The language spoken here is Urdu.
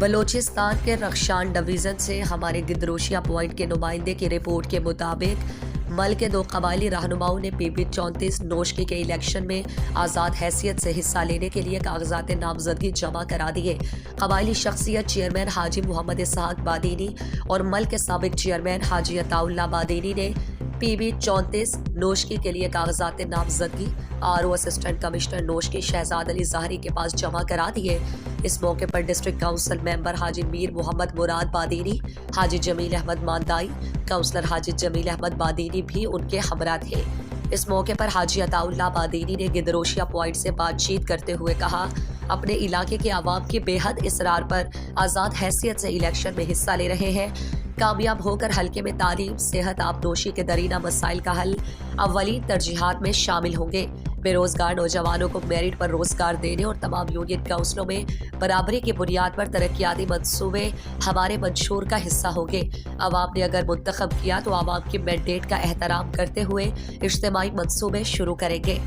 بلوچستان کے رخشان ڈویژن سے ہمارے گدروشیا پوائنٹ کے نمائندے کی رپورٹ کے مطابق ملک کے 2 قبائلی رہنماؤں نے پی بی 34 نوشکی کے الیکشن میں آزاد حیثیت سے حصہ لینے کے لیے کاغذات نامزدگی جمع کرا دیے۔ قبائلی شخصیت چیئرمین حاجی محمد اسحاق بادینی اور ملک کے سابق چیئرمین حاجی عطا اللہ بادینی نے پی بی 34 نوشکی کے لیے کاغذات نامزدگی RO assistant commissioner Noshki Shehzad Ali Zahiri کے پاس جمع کرا دیے۔ اس موقع پر ڈسٹرکٹ کونسل ممبر حاجی میر محمد مراد بادینی، حاجی جمیل احمد ماندائی، کونسلر حاجی جمیل احمد بادینی بھی ان کے ہمراہ تھے۔ اس موقع پر حاجی عطا اللہ بادینی نے گدروشیا پوائنٹ سے بات چیت کرتے ہوئے کہا، اپنے علاقے کے عوام کی بے حد اصرار پر آزاد حیثیت سے الیکشن میں حصہ لے رہے ہیں۔ کامیاب ہو کر حلقے میں تعلیم، صحت، آبدوشی کے درینہ مسائل کا حل اولین ترجیحات میں شامل ہوں گے۔ بے روزگار نوجوانوں کو میرٹ پر روزگار دینے اور تمام یونین کونسلوں میں برابری کی بنیاد پر ترقیاتی منصوبے ہمارے منشور کا حصہ ہوں گے۔ عوام نے اگر منتخب کیا تو عوام کی مینڈیٹ کا احترام کرتے ہوئے اجتماعی منصوبے شروع کریں گے۔